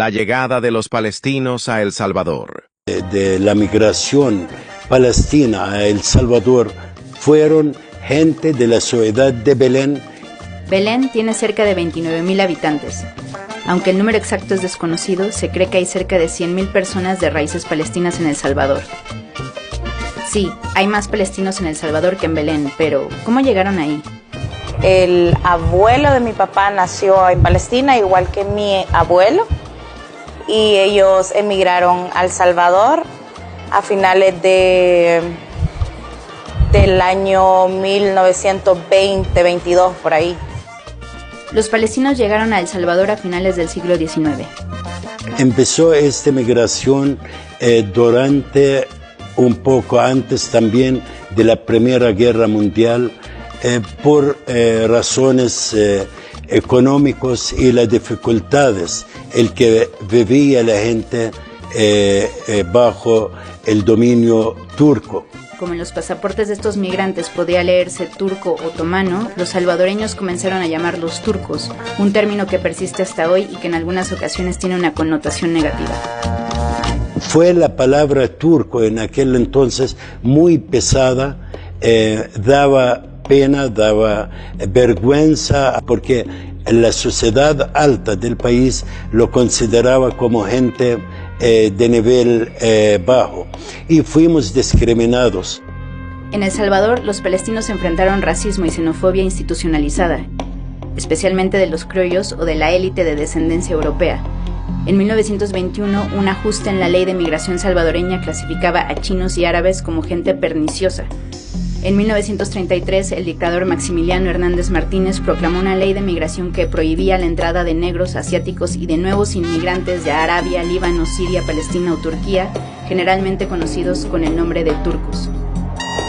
La llegada de los palestinos a El Salvador. De la migración palestina a El Salvador fueron gente de la ciudad de Belén. Belén tiene cerca de 29,000 habitantes. Aunque el número exacto es desconocido, se cree que hay cerca de 100,000 personas de raíces palestinas en El Salvador. Sí, hay más palestinos en El Salvador que en Belén, pero ¿cómo llegaron ahí? El abuelo de mi papá nació en Palestina, igual que mi abuelo, y ellos emigraron a El Salvador a finales del año 1920-22, por ahí. Los palestinos llegaron a El Salvador a finales del siglo XIX. Empezó esta migración durante un poco antes también de la Primera Guerra Mundial por razones económicas y las dificultades el que vivía la gente bajo el dominio turco. Como en los pasaportes de estos migrantes podía leerse turco otomano, los salvadoreños comenzaron a llamarlos turcos, un término que persiste hasta hoy y que en algunas ocasiones tiene una connotación negativa. Fue la palabra turco en aquel entonces muy pesada, daba pena, daba vergüenza, porque la sociedad alta del país lo consideraba como gente de nivel bajo, y fuimos discriminados. En El Salvador, los palestinos enfrentaron racismo y xenofobia institucionalizada, especialmente de los criollos o de la élite de descendencia europea. En 1921, un ajuste en la ley de migración salvadoreña clasificaba a chinos y árabes como gente perniciosa. En 1933, el dictador Maximiliano Hernández Martínez proclamó una ley de migración que prohibía la entrada de negros, asiáticos y de nuevos inmigrantes de Arabia, Líbano, Siria, Palestina o Turquía, generalmente conocidos con el nombre de turcos.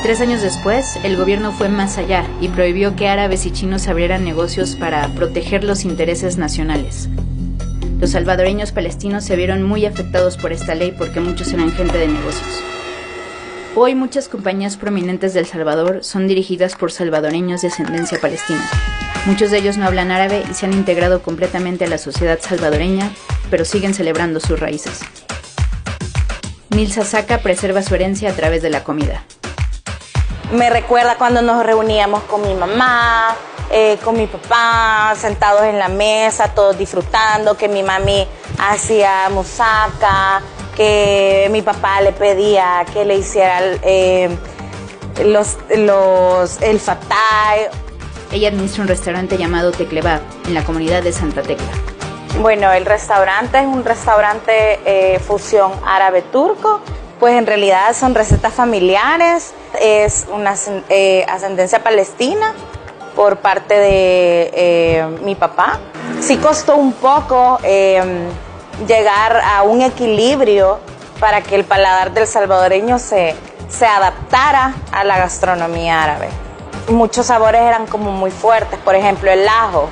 3 años después, el gobierno fue más allá y prohibió que árabes y chinos abrieran negocios para proteger los intereses nacionales. Los salvadoreños palestinos se vieron muy afectados por esta ley porque muchos eran gente de negocios. Hoy muchas compañías prominentes de El Salvador son dirigidas por salvadoreños de ascendencia palestina. Muchos de ellos no hablan árabe y se han integrado completamente a la sociedad salvadoreña, pero siguen celebrando sus raíces. Nilsa Saca preserva su herencia a través de la comida. Me recuerda cuando nos reuníamos con mi mamá, con mi papá, sentados en la mesa, todos disfrutando, que mi mami hacía musaca, que mi papá le pedía que le hiciera el fatay. Ella administra un restaurante llamado Teclebab en la comunidad de Santa Tecla. Bueno, el restaurante es un restaurante fusión árabe-turco, pues en realidad son recetas familiares, es una ascendencia palestina por parte de mi papá. Sí costó un poco llegar a un equilibrio para que el paladar del salvadoreño se adaptara a la gastronomía árabe. Muchos sabores eran como muy fuertes, por ejemplo el ajo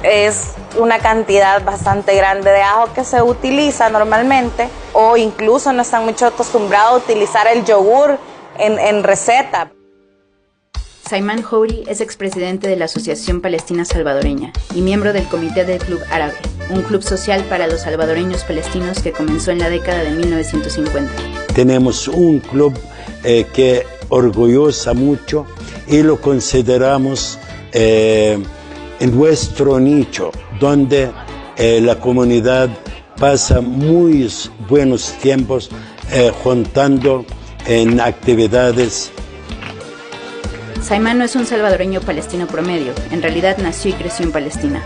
es una cantidad bastante grande de ajo que se utiliza normalmente, o incluso no están mucho acostumbrados a utilizar el yogur en receta. Saiman Houri es expresidente de la Asociación Palestina Salvadoreña y miembro del Comité del Club Árabe, un club social para los salvadoreños palestinos que comenzó en la década de 1950. Tenemos un club que orgullosa mucho y lo consideramos en nuestro nicho, donde la comunidad pasa muy buenos tiempos juntando en actividades. Saiman no es un salvadoreño palestino promedio, en realidad nació y creció en Palestina.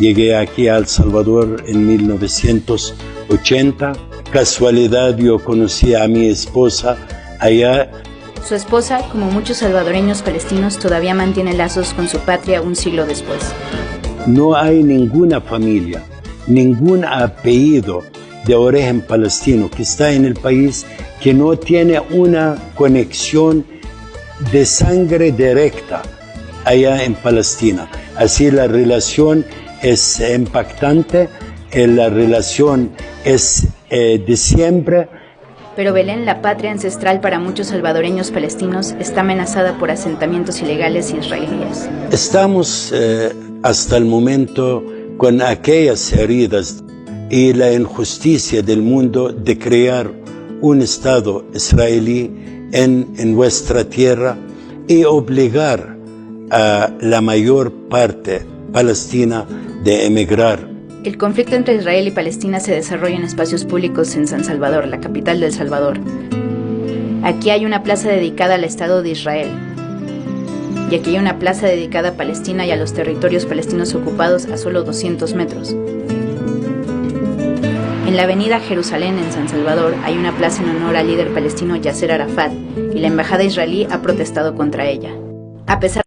Llegué aquí a El Salvador en 1980. Casualidad, yo conocí a mi esposa allá. Su esposa, como muchos salvadoreños palestinos, todavía mantiene lazos con su patria un siglo después. No hay ninguna familia, ningún apellido de origen palestino que está en el país que no tiene una conexión de sangre directa allá en Palestina. Así la relación es impactante, la relación es de siempre. Pero Belén, la patria ancestral para muchos salvadoreños palestinos, está amenazada por asentamientos ilegales israelíes. Estamos hasta el momento con aquellas heridas y la injusticia del mundo de crear un Estado israelí en nuestra tierra y obligar a la mayor parte palestina de emigrar. El conflicto entre Israel y Palestina se desarrolla en espacios públicos en San Salvador, la capital de El Salvador. Aquí hay una plaza dedicada al Estado de Israel. Y aquí hay una plaza dedicada a Palestina y a los territorios palestinos ocupados a solo 200 metros. En la avenida Jerusalén, en San Salvador, hay una plaza en honor al líder palestino Yasser Arafat, y la embajada israelí ha protestado contra ella. A pesar